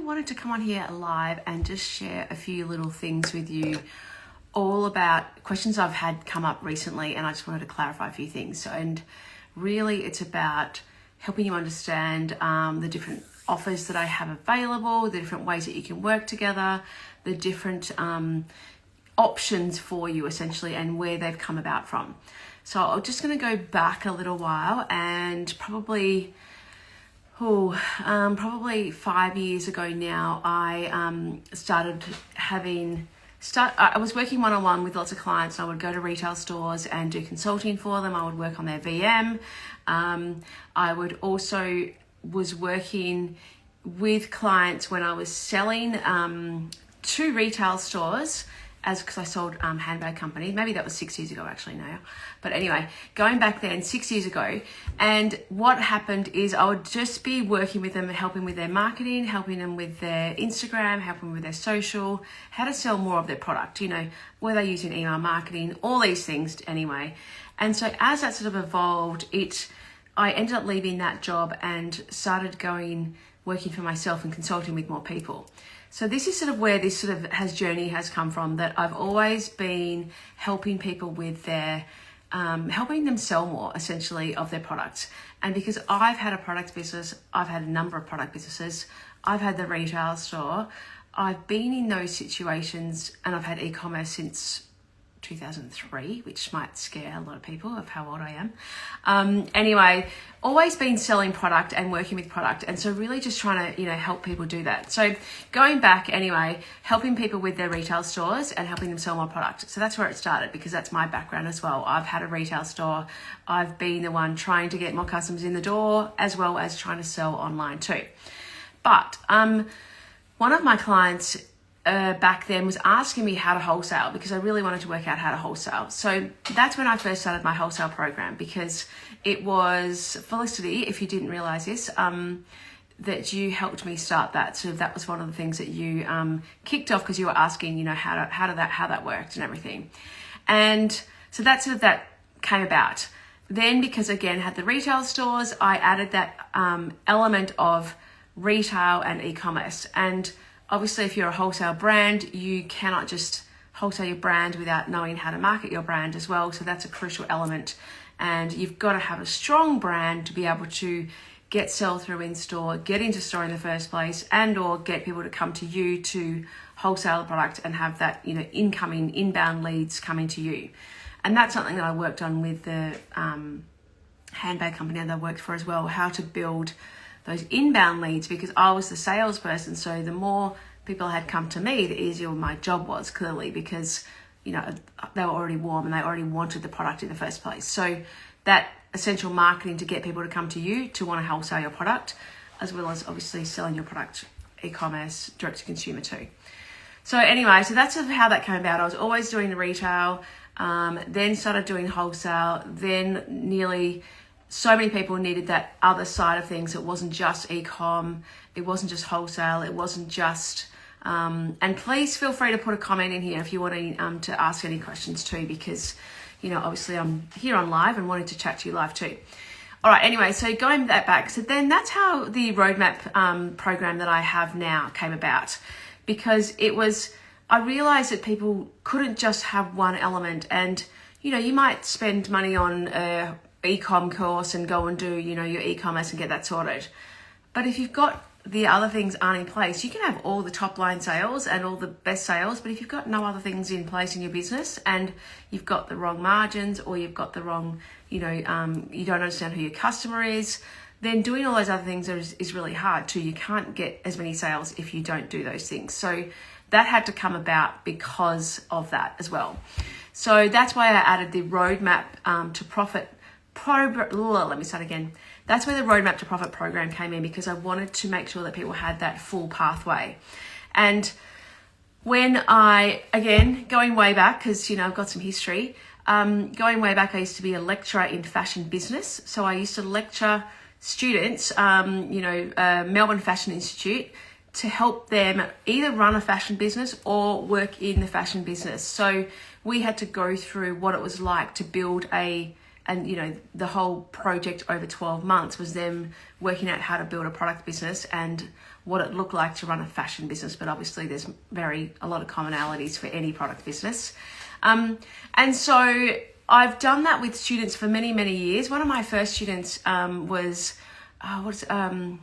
wanted to come on here live and just share a few little things with you, all about questions I've had come up recently, and I just wanted to clarify a few things. And really it's about helping you understand the different offers that I have available, the different ways that you can work together, the different options for you essentially, and where they've come about from. So I'm just going to go back a little while, and probably 5 years ago now, I I was working one-on-one with lots of clients, and I would go to retail stores and do consulting for them. I would work on their VM. I would also was working with clients when I was selling to retail stores, because I sold handbag company. Maybe that was 6 years ago actually now. But anyway, going back then 6 years ago, and what happened is I would just be working with them, helping with their marketing, helping them with their Instagram, helping with their social, how to sell more of their product, were they using email marketing, all these things anyway. And so as that sort of evolved, I ended up leaving that job and started working for myself and consulting with more people. So this is sort of where this journey has come from, that I've always been helping people with their, helping them sell more essentially of their products. And because I've had a product business, I've had a number of product businesses, I've had the retail store, I've been in those situations, and I've had e-commerce since 2003, which might scare a lot of people of how old I am. Anyway, always been selling product and working with product, and so really just trying to help people do that. So going back anyway, helping people with their retail stores and helping them sell more product. So that's where it started, because that's my background as well. I've had a retail store. I've been the one trying to get more customers in the door, as well as trying to sell online too. But one of my clients back then was asking me how to wholesale, because I really wanted to work out how to wholesale. So that's when I first started my wholesale program, because it was Felicity, if you didn't realize this, that you helped me start that. So that was one of the things that you kicked off, because you were asking, how that worked and everything. And so that came about. Then, because again, had the retail stores, I added that element of retail and e-commerce. And obviously, if you're a wholesale brand, you cannot just wholesale your brand without knowing how to market your brand as well. So that's a crucial element. And you've got to have a strong brand to be able to get sell-through in store, get into store in the first place, and or get people to come to you to wholesale the product and have that, inbound leads coming to you. And that's something that I worked on with the handbag company that I worked for as well, how to build those inbound leads, because I was the salesperson. So the more people had come to me, the easier my job was, clearly, because they were already warm and they already wanted the product in the first place. So that essential marketing to get people to come to you to want to wholesale your product, as well as obviously selling your product e-commerce, direct to consumer too. So anyway, so that's how that came about. I was always doing the retail, then started doing wholesale, then so many people needed that other side of things. It wasn't just e-com, it wasn't just wholesale, it wasn't just, and please feel free to put a comment in here if you want to ask any questions too, because, obviously I'm here on live and wanting to chat to you live too. All right, anyway, so going back, so then that's how the roadmap program that I have now came about, because I realized that people couldn't just have one element, and, you might spend money on e-com course and go and do your e-commerce and get that sorted, but if you've got the other things aren't in place, you can have all the top line sales and all the best sales, but if you've got no other things in place in your business, and you've got the wrong margins, or you've got the wrong you don't understand who your customer is, then doing all those other things is really hard too. You can't get as many sales if you don't do those things. So that had to come about because of that as well. So that's why I added the roadmap to profit. Let me start again. That's where the Roadmap to Profit program came in, because I wanted to make sure that people had that full pathway. And when going way back, because, I've got some history, going way back, I used to be a lecturer in fashion business. So I used to lecture students, Melbourne Fashion Institute, to help them either run a fashion business or work in the fashion business. So we had to go through what it was like to build the whole project over 12 months was them working out how to build a product business and what it looked like to run a fashion business, but obviously there's a lot of commonalities for any product business. And so I've done that with students for many, many years. One of my first students was, oh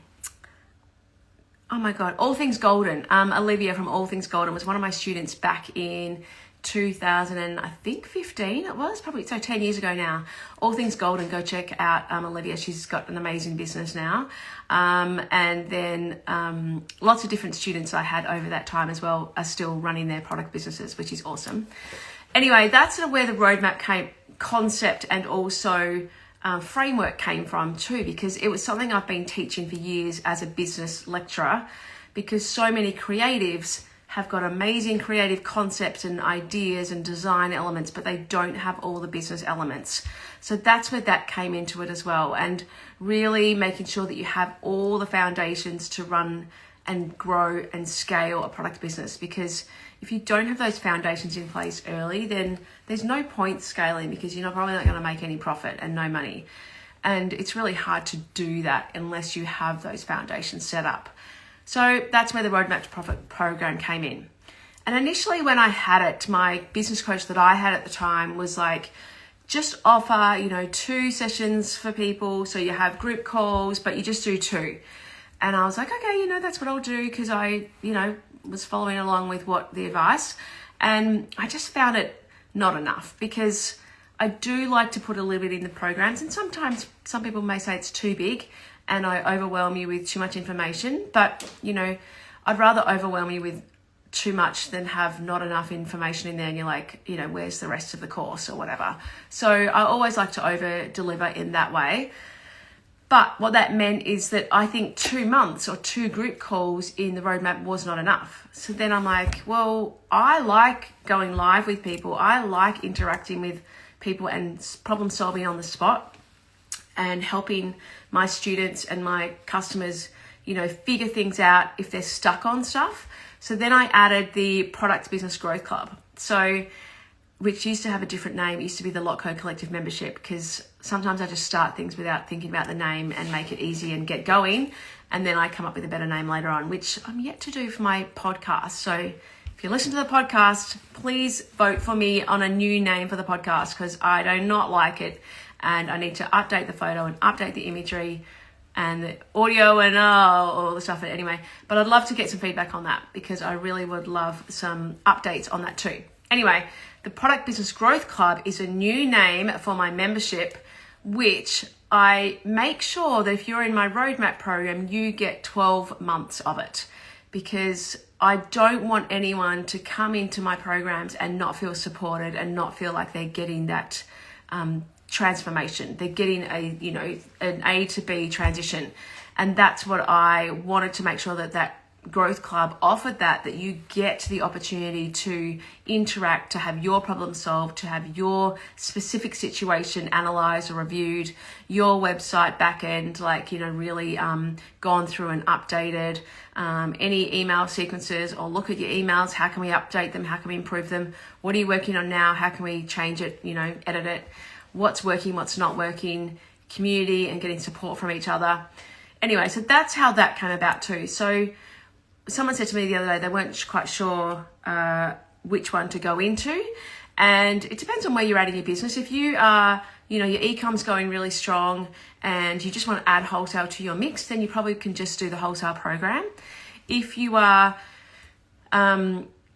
my God, All Things Golden. Olivia from All Things Golden was one of my students back in 2015 it was, probably, so 10 years ago now. All Things Golden, go check out Olivia. She's got an amazing business now. And then lots of different students I had over that time as well are still running their product businesses, which is awesome. Anyway, that's sort of where the roadmap concept and also framework came from too, because it was something I've been teaching for years as a business lecturer, because so many creatives have got amazing creative concepts and ideas and design elements, but they don't have all the business elements. So that's where that came into it as well, and really making sure that you have all the foundations to run and grow and scale a product business. Because if you don't have those foundations in place early, then there's no point scaling, because you're probably not going to make any profit and no money. And it's really hard to do that unless you have those foundations set up. So that's where the Roadmap to Profit program came in. And initially when I had it, my business coach that I had at the time was like, just offer, 2 sessions for people. So you have group calls, but you just do 2. And I was like, okay, that's what I'll do, because I, was following along with the advice. And I just found it not enough, because I do like to put a little bit in the programs. And sometimes some people may say it's too big and I overwhelm you with too much information. But, I'd rather overwhelm you with too much than have not enough information in there and you're like, where's the rest of the course or whatever. So I always like to over deliver in that way. But what that meant is that I think 2 months or 2 group calls in the roadmap was not enough. So then I'm like, well, I like going live with people. I like interacting with people and problem solving on the spot and helping my students and my customers, figure things out if they're stuck on stuff. So then I added the Product Business Growth Club. So, which used to have a different name. It used to be the Lotco Collective Membership, because sometimes I just start things without thinking about the name and make it easy and get going. And then I come up with a better name later on, which I'm yet to do for my podcast. So if you listen to the podcast, please vote for me on a new name for the podcast, because I do not like it. And I need to update the photo and update the imagery and the audio and all the stuff. Anyway, but I'd love to get some feedback on that, because I really would love some updates on that too. Anyway, the Product Business Growth Club is a new name for my membership, which I make sure that if you're in my roadmap program, you get 12 months of it, because I don't want anyone to come into my programs and not feel supported and not feel like they're getting that transformation. They're getting an A to B transition. And that's what I wanted to make sure that Growth Club offered, that you get the opportunity to interact, to have your problem solved, to have your specific situation analysed or reviewed, your website backend, really gone through and updated, any email sequences, or look at your emails. How can we update them? How can we improve them? What are you working on now? How can we change it, edit it? What's working, what's not working, community and getting support from each other. Anyway, so that's how that came about too. So someone said to me the other day they weren't quite sure which one to go into, and it depends on where you're at in your business. If you are, your e-com's going really strong and you just want to add wholesale to your mix, then you probably can just do the wholesale program. If you are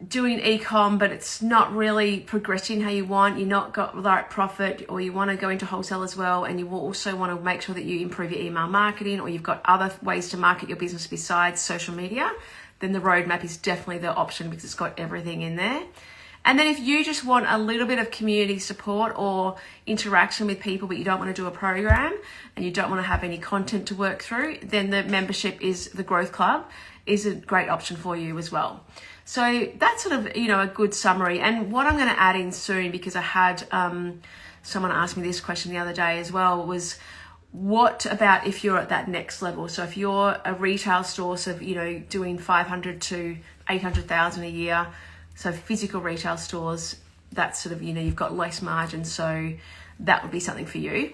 doing e-com but it's not really progressing how you want, you're not got the right profit, or you want to go into wholesale as well, and you will also want to make sure that you improve your email marketing, or you've got other ways to market your business besides social media, then the roadmap is definitely the option, because it's got everything in there. And then if you just want a little bit of community support or interaction with people, but you don't want to do a program and you don't want to have any content to work through, then the membership is the Growth Club is a great option for you as well. So that's sort of, a good summary. And what I'm going to add in soon, because I had someone ask me this question the other day as well, was what about if you're at that next level? So if you're a retail store, so, doing 500 to 800,000 a year, so physical retail stores, that's sort of, you've got less margin. So that would be something for you.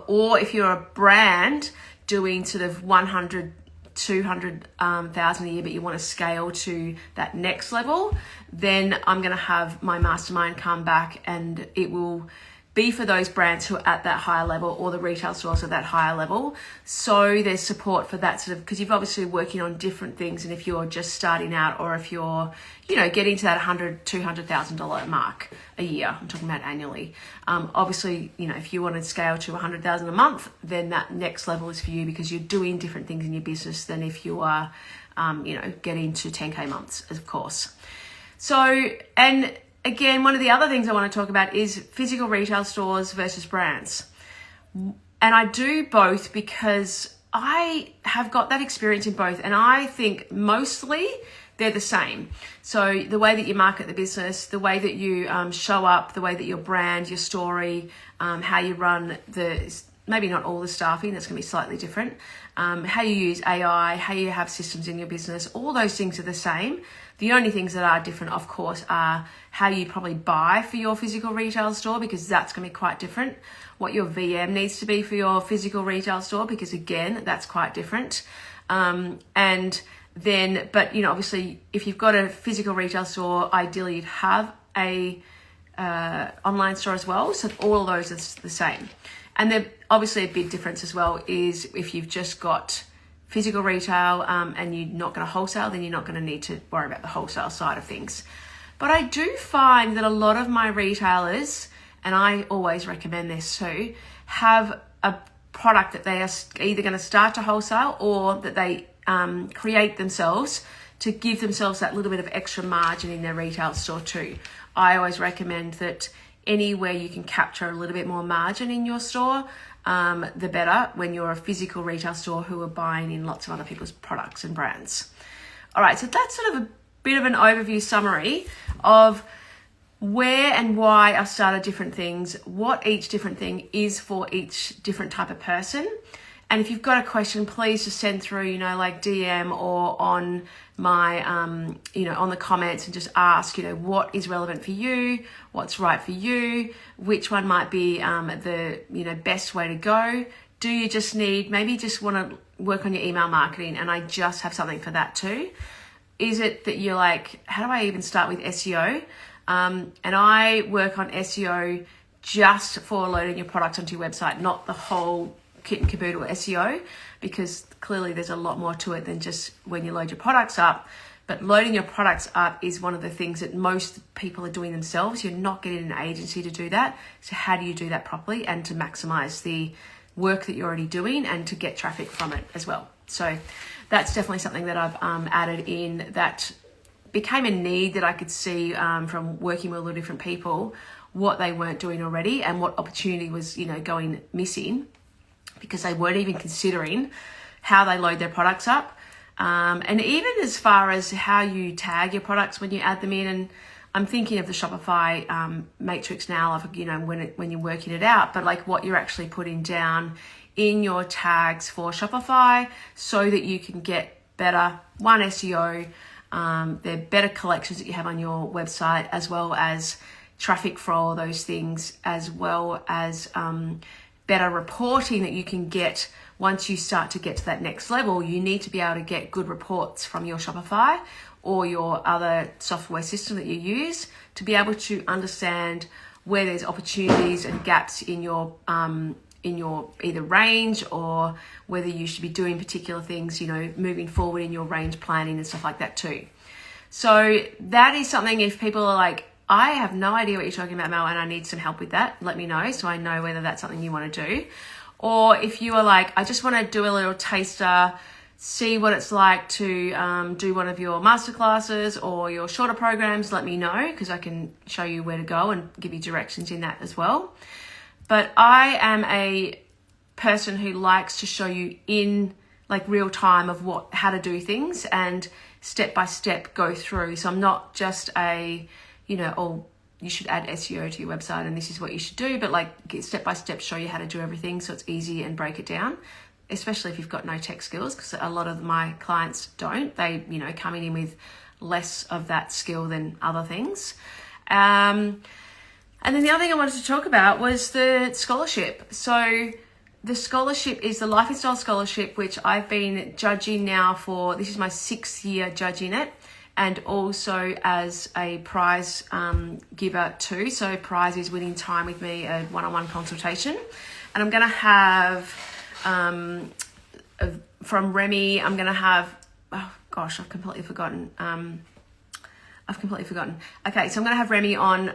Or if you're a brand doing sort of 100 200,000 a year, but you want to scale to that next level, then I'm going to have my mastermind come back, and it will be for those brands who are at that higher level, or the retail stores at that higher level. So there's support for that sort of, because you've obviously working on different things. And if you're just starting out, or if you're, getting to that $100,000, $200,000 mark a year, I'm talking about annually. Obviously, if you want to scale to 100,000 a month, then that next level is for you, because you're doing different things in your business than if you are, getting to 10K months, of course. So, and again, one of the other things I want to talk about is physical retail stores versus brands. And I do both because I have got that experience in both, and I think mostly they're the same. So the way that you market the business, the way that you show up, the way that your brand, your story, how you run maybe not all the staffing, that's going to be slightly different, how you use AI, how you have systems in your business, all those things are the same. The only things that are different, of course, are how you probably buy for your physical retail store, because that's going to be quite different. What your VM needs to be for your physical retail store, because again, that's quite different. And then, but obviously, if you've got a physical retail store, ideally you'd have a online store as well. So all of those are the same. And then obviously a big difference as well is if you've just got physical retail and you're not going to wholesale, then you're not going to need to worry about the wholesale side of things. But I do find that a lot of my retailers, and I always recommend this too, have a product that they are either going to start to wholesale, or that they create themselves to give themselves that little bit of extra margin in their retail store too. I always recommend that anywhere you can capture a little bit more margin in your store, the better, when you're a physical retail store who are buying in lots of other people's products and brands. All right, so that's sort of a bit of an overview summary of where and why I've started different things, what each different thing is for each different type of person. And if you've got a question, please just send through, like DM or on my, on the comments, and just ask, what is relevant for you, what's right for you, which one might be the best way to go. Do you just maybe just want to work on your email marketing, and I just have something for that too? Is it that you're like, how do I even start with SEO? And I work on SEO just for loading your product onto your website, not the whole kit and caboodle SEO, because clearly there's a lot more to it than just when you load your products up. But loading your products up is one of the things that most people are doing themselves. You're not getting an agency to do that. So how do you do that properly and to maximize the work that you're already doing and to get traffic from it as well? So that's definitely something that I've added in, that became a need that I could see from working with a lot of different people, what they weren't doing already and what opportunity was, going missing, because they weren't even considering how they load their products up. And even as far as how you tag your products when you add them in. And I'm thinking of the Shopify matrix now of, when you're working it out, but like what you're actually putting down in your tags for Shopify so that you can get better, SEO, they're better collections that you have on your website, as well as traffic for all those things, as well as better reporting that you can get. Once you start to get to that next level, you need to be able to get good reports from your Shopify or your other software system that you use to be able to understand where there's opportunities and gaps in your either range, or whether you should be doing particular things, moving forward in your range planning and stuff like that too. So that is something, if people are like, I have no idea what you're talking about, Mel, and I need some help with that, let me know so I know whether that's something you want to do. Or if you are like, I just want to do a little taster, see what it's like to do one of your masterclasses or your shorter programs, let me know, because I can show you where to go and give you directions in that as well. But I am a person who likes to show you in like real time of how to do things and step by step go through. So I'm not just you should add SEO to your website and this is what you should do, but like step by step show you how to do everything so it's easy and break it down, especially if you've got no tech skills, because a lot of my clients don't. They, coming in with less of that skill than other things. And then the other thing I wanted to talk about was the scholarship. So the scholarship is the Life in Style Scholarship, which I've been judging now for, this is my 6th year judging it, and also as a prize giver too. So prize is winning time with me, a one-on-one consultation. And I'm going to have, from Remy, I'm going to have, oh gosh, I've completely forgotten. Okay, so I'm going to have Remy on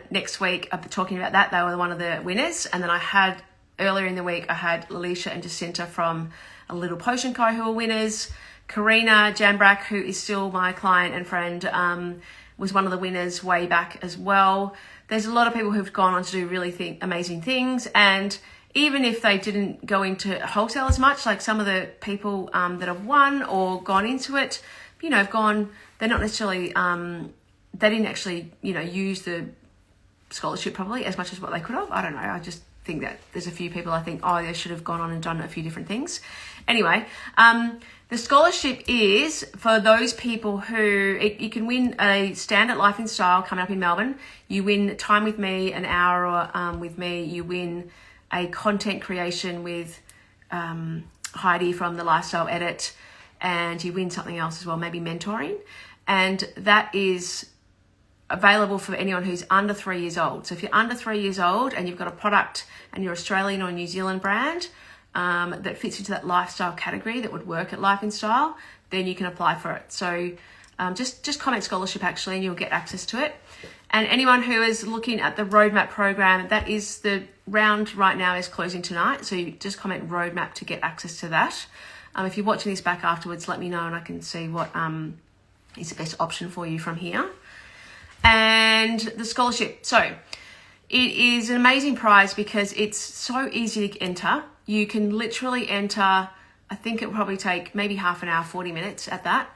next week talking about that. They were one of the winners. And then I had, earlier in the week, I had Alicia and Jacinta from A Little Potion Co. who are winners. Karina Janbrack, who is still my client and friend, was one of the winners way back as well. There's a lot of people who've gone on to do really amazing things. And even if they didn't go into wholesale as much, like some of the people that have won or gone into it, you know, have gone, they're not necessarily, they didn't actually, you know, use the scholarship probably as much as what they could have. I don't know. I just think that there's a few people I think, oh, they should have gone on and done a few different things. Anyway, the scholarship is for those people who, you can win a stand at Life in Style coming up in Melbourne. You win time with me, an hour with me. You win a content creation with Heidi from the Lifestyle Edit, and you win something else as well, maybe mentoring. And that is available for anyone who's under 3 years old. So if you're under 3 years old and you've got a product and you're Australian or New Zealand brand that fits into that lifestyle category that would work at Life in Style, then you can apply for it. So just comment scholarship actually, and you'll get access to it. And anyone who is looking at the roadmap program, that is the round right now is closing tonight. So you just comment roadmap to get access to that. If you're watching this back afterwards, let me know and I can see what is the best option for you from here. And the scholarship. So it is an amazing prize because it's so easy to enter. You can literally enter, I think it will probably take maybe half an hour, 40 minutes at that.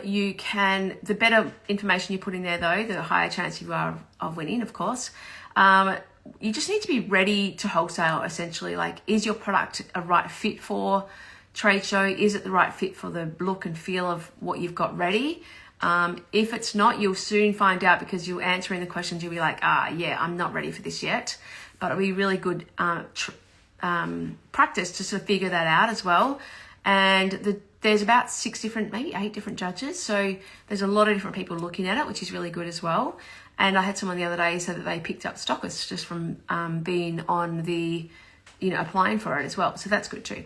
You can, the better information you put in there though, the higher chance you are of winning, of course. You just need to be ready to wholesale essentially. Like, is your product a right fit for trade show? Is it the right fit for the look and feel of what you've got ready? If it's not, you'll soon find out because you'll answering the questions. You'll be like, yeah, I'm not ready for this yet. But it'll be really good practice to sort of figure that out as well. And there's about 6 different, maybe 8 different judges. So there's a lot of different people looking at it, which is really good as well. And I had someone the other day say that they picked up stockists just from being on the, you know, applying for it as well. So that's good too.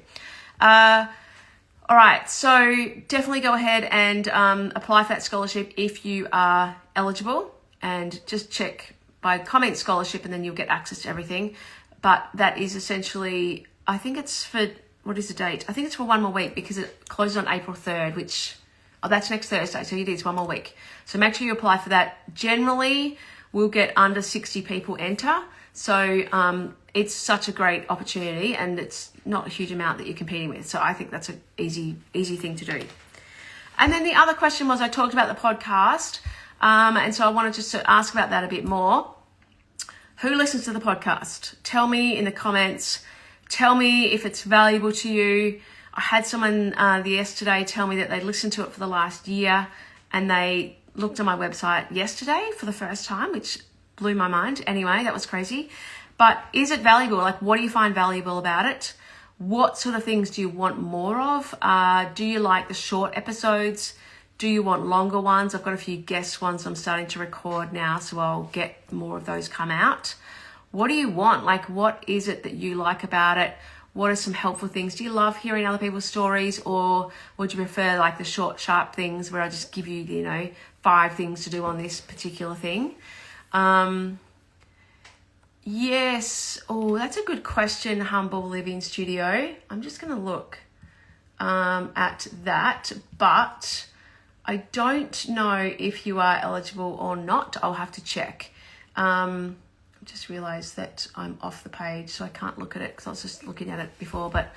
All right, so definitely go ahead and apply for that scholarship if you are eligible, and just check by comment scholarship and then you'll get access to everything. But that is essentially, I think it's for, what is the date? I think it's for 1 more week because it closes on April 3rd, which, that's next Thursday. So it is 1 more week. So make sure you apply for that. Generally, we'll get under 60 people enter. So it's such a great opportunity and it's not a huge amount that you're competing with. So I think that's an easy thing to do. And then the other question was, I talked about the podcast. And so I wanted just to ask about that a bit more. Who listens to the podcast? Tell me in the comments. Tell me if it's valuable to you. I had someone yesterday tell me that they listened to it for the last year and they looked on my website yesterday for the first time, which blew my mind. Anyway, that was crazy. But is it valuable? Like, what do you find valuable about it? What sort of things do you want more of? Do you like the short episodes? Do you want longer ones? I've got a few guest ones I'm starting to record now, so I'll get more of those come out. What do you want? Like, what is it that you like about it? What are some helpful things? Do you love hearing other people's stories, or would you prefer like the short, sharp things where I just give you, you know, 5 things to do on this particular thing? Yes. Oh, that's a good question, Humble Living Studio. I'm just going to look at that, but I don't know if you are eligible or not. I'll have to check. I just realised that I'm off the page, so I can't look at it because I was just looking at it before, but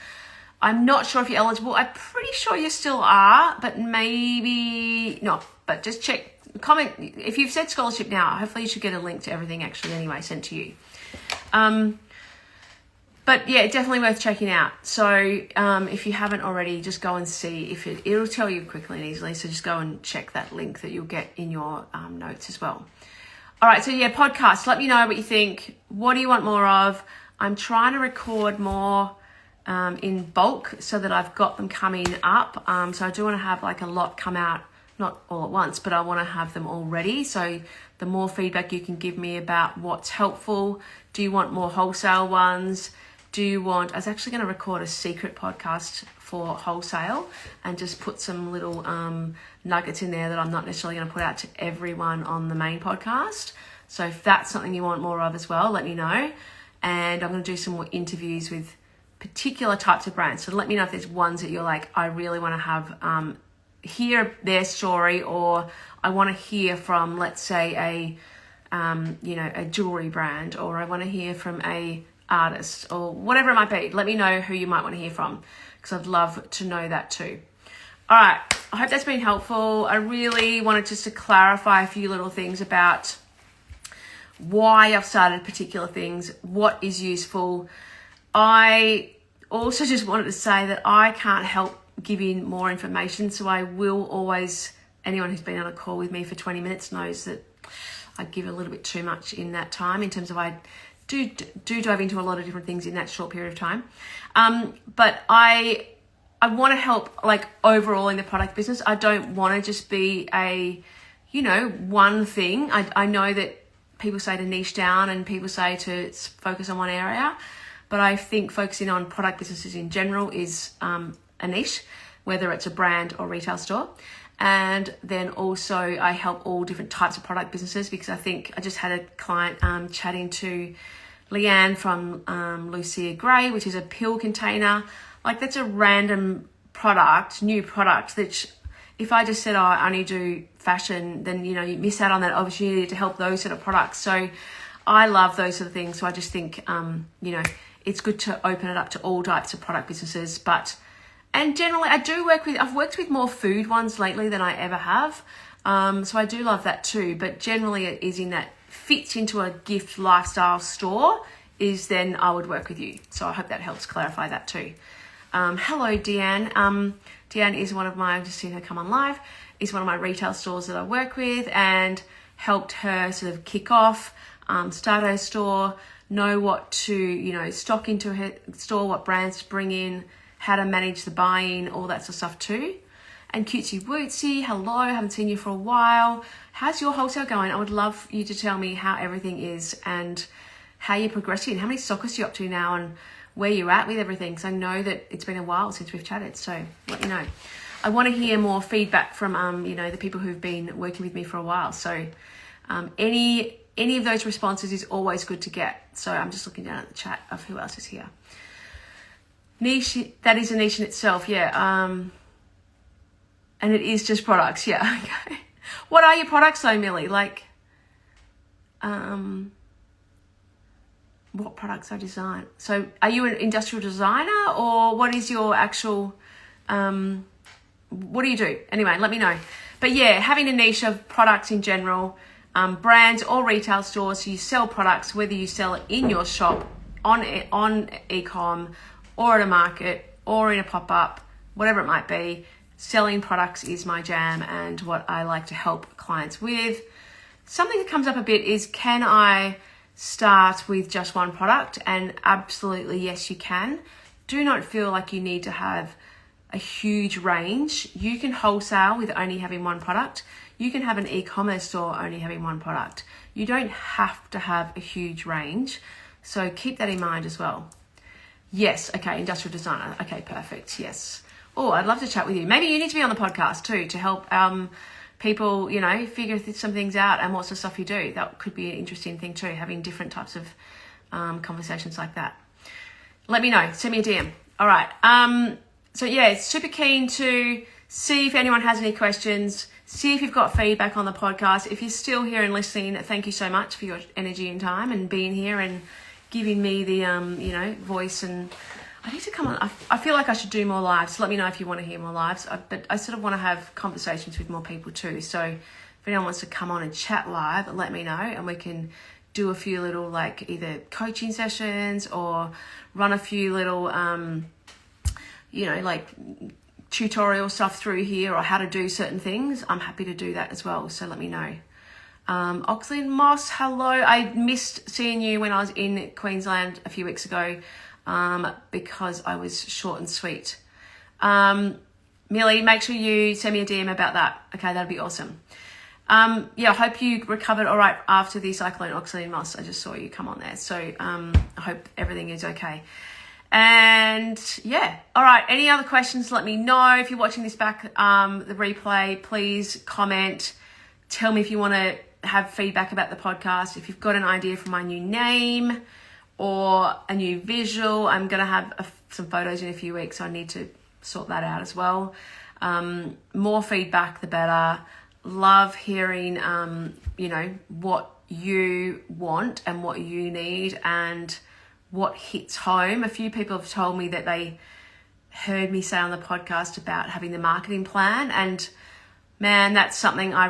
I'm not sure if you're eligible. I'm pretty sure you still are, but maybe not. But just check. Comment if you've said scholarship now. Hopefully you should get a link to everything actually anyway sent to you. But yeah, definitely worth checking out. So if you haven't already, just go and see if it'll tell you quickly and easily. So just go and check that link that you'll get in your notes as well. All right, so yeah, podcast. Let me know what you think. What do you want more of? I'm trying to record more in bulk so that I've got them coming up. So I do want to have like a lot come out, not all at once, but I want to have them all ready. So the more feedback you can give me about what's helpful. Do you want more wholesale ones? I was actually going to record a secret podcast for wholesale and just put some little nuggets in there that I'm not necessarily going to put out to everyone on the main podcast. So if that's something you want more of as well, let me know. And I'm going to do some more interviews with particular types of brands. So let me know if there's ones that you're like, I really want to have hear their story, or I want to hear from, let's say, a jewelry brand, or I want to hear from a artist, or whatever it might be. Let me know who you might want to hear from, because I'd love to know that too. All right, I hope that's been helpful. I really wanted just to clarify a few little things about why I've started particular things, what is useful. I also just wanted to say that I can't help giving more information, so I will always, anyone who's been on a call with me for 20 minutes knows that I give a little bit too much in that time, in terms of I do dive into a lot of different things in that short period of time. But I want to help, like, overall in the product business. I don't want to just be a, one thing. I know that people say to niche down and people say to focus on one area, but I think focusing on product businesses in general is a niche, whether it's a brand or retail store. And then also I help all different types of product businesses, because I think I just had a client chatting to Leanne from Lucia Gray, which is a pill container. Like, that's a random product, new product, that if I just said, I only do fashion, then, you miss out on that opportunity to help those sort of products. So I love those sort of things. So I just think, it's good to open it up to all types of product businesses. And generally I've worked with more food ones lately than I ever have. So I do love that too. But generally it is in that fits into a gift lifestyle store, is then I would work with you. So I hope that helps clarify that too. Hello, Deanne. Deanne is one of my, I've just seen her come on live, is one of my retail stores that I work with, and helped her sort of kick off, start her store, know what to, stock into her store, what brands to bring in, how to manage the buying, all that sort of stuff too. And Cutesy Wootsy, hello, haven't seen you for a while. How's your wholesale going? I would love you to tell me how everything is and how you're progressing. How many stockists you're up to now and where you're at with everything, because I know that it's been a while since we've chatted, so let me know. I want to hear more feedback from, the people who've been working with me for a while. So any of those responses is always good to get. So I'm just looking down at the chat of who else is here. Niche, that is a niche in itself, yeah. And it is just products, yeah, okay. What are your products though, Millie? Like, what products I design? So are you an industrial designer, or what is your actual, what do you do? Anyway, let me know. But yeah, having a niche of products in general, brands or retail stores, so you sell products, whether you sell it in your shop, on e-com, or at a market, or in a pop-up, whatever it might be. Selling products is my jam and what I like to help clients with. Something that comes up a bit is, can I start with just one product? And absolutely yes, you can. Do not feel like you need to have a huge range. You can wholesale with only having one product. You can have an e-commerce store only having one product. You don't have to have a huge range. So keep that in mind as well. Yes, okay, industrial designer. Okay, perfect, yes. Oh, I'd love to chat with you. Maybe you need to be on the podcast too, to help people, figure some things out and what sort of stuff you do. That could be an interesting thing too, having different types of conversations like that. Let me know, send me a DM. All right, so yeah, super keen to see if anyone has any questions, see if you've got feedback on the podcast. If you're still here and listening, thank you so much for your energy and time and being here and giving me the, voice. And I need to come on. I feel like I should do more lives. Let me know if you want to hear more lives. But I sort of want to have conversations with more people too. So if anyone wants to come on and chat live, let me know, and we can do a few little, like, either coaching sessions or run a few little, like tutorial stuff through here, or how to do certain things. I'm happy to do that as well. So let me know. Oxley and Moss, hello. I missed seeing you when I was in Queensland a few weeks ago because I was short and sweet. Millie, make sure you send me a DM about that. Okay, that'd be awesome. I hope you recovered all right after the cyclone, Oxley and Moss. I just saw you come on there. So I hope everything is okay. And yeah, all right. Any other questions, let me know. If you're watching this back, the replay, please comment. Tell me if you want to have feedback about the podcast. If you've got an idea for my new name or a new visual, I'm going to have some photos in a few weeks. So I need to sort that out as well. More feedback, the better. Love hearing, what you want and what you need and what hits home. A few people have told me that they heard me say on the podcast about having the marketing plan, and man, that's something I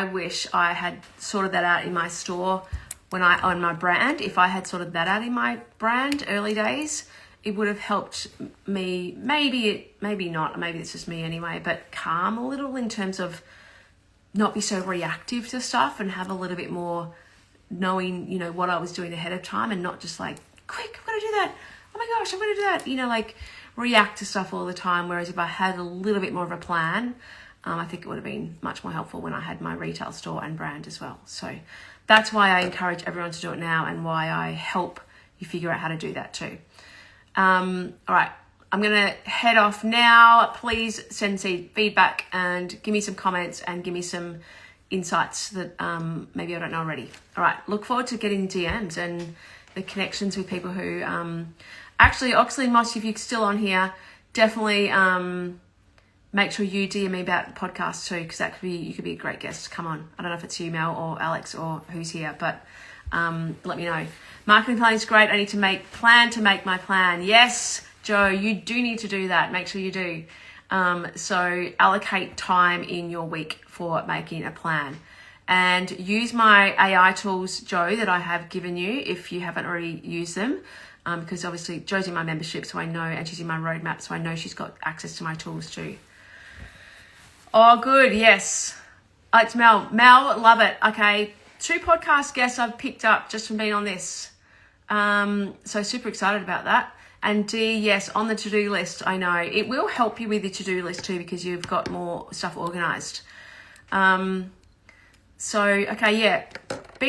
wish I had sorted that out in my store on my brand. If I had sorted that out in my brand early days, it would have helped me, maybe not, maybe it's just me anyway, but calm a little in terms of not be so reactive to stuff and have a little bit more knowing, what I was doing ahead of time and not just like, quick, I'm going to do that. Oh my gosh, I'm going to do that. React to stuff all the time. Whereas if I had a little bit more of a plan, I think it would have been much more helpful when I had my retail store and brand as well. So that's why I encourage everyone to do it now and why I help you figure out how to do that too. All right, I'm going to head off now. Please send feedback and give me some comments and give me some insights that maybe I don't know already. All right, look forward to getting DMs and the connections with people who actually, Oxley and Moss, if you're still on here, definitely make sure you DM me about the podcast too, because you could be a great guest. Come on. I don't know if it's you, Mel, or Alex, or who's here, but let me know. Marketing plan is great. I need to make my plan. Yes, Joe, you do need to do that. Make sure you do. So allocate time in your week for making a plan. And use my AI tools, Joe, that I have given you if you haven't already used them. Because obviously Joe's in my membership, so I know, and she's in my roadmap, so I know she's got access to my tools too. Oh, good. Yes. It's Mel. Mel, love it. Okay. 2 podcast guests I've picked up just from being on this. So super excited about that. And D, yes, on the to-do list, I know. It will help you with your to-do list too because you've got more stuff organised. Being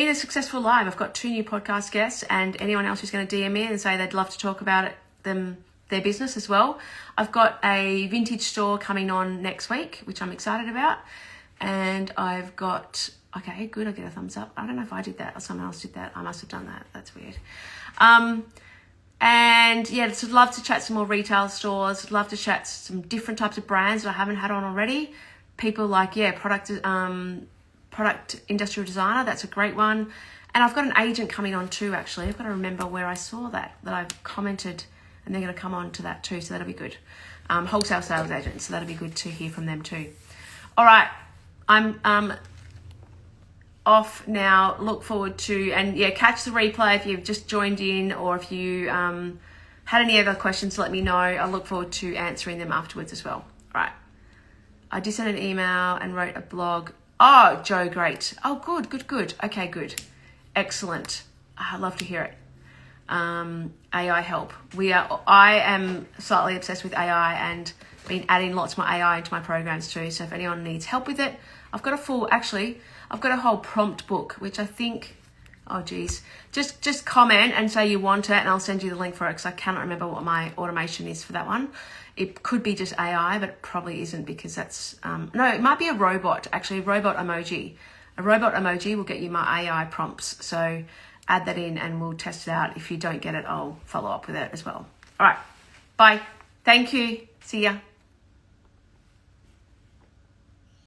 a Successful Live, I've got 2 new podcast guests and anyone else who's going to DM me and say they'd love to talk about their business as well. I've got a vintage store coming on next week, which I'm excited about. And I've got, okay, good, I get a thumbs up. I don't know if I did that or someone else did that. I must have done that. That's weird. And yeah, so I'd love to chat some more retail stores. I'd love to chat some different types of brands that I haven't had on already. People like, product industrial designer. That's a great one. And I've got an agent coming on too, actually. I've got to remember where I saw that I've commented, and they're going to come on to that too. So that'll be good. Wholesale sales agent. So that'll be good to hear from them too. All right. I'm off now. Look forward to, and yeah, catch the replay if you've just joined in, or if you had any other questions, let me know. I look forward to answering them afterwards as well. All right. I just sent an email and wrote a blog. Oh, Joe, great. Oh, good. Okay, good. Excellent. I love to hear it. AI help. I am slightly obsessed with AI and been adding lots more AI into my programs too. So if anyone needs help with it, I've got a whole prompt book, which I think, just comment and say you want it and I'll send you the link for it because I cannot remember what my automation is for that one. It could be just AI, but it probably isn't because that's, no, it might be a robot, actually, a robot emoji. A robot emoji will get you my AI prompts. So add that in and we'll test it out. If you don't get it, I'll follow up with it as well. All right. Bye. Thank you. See ya.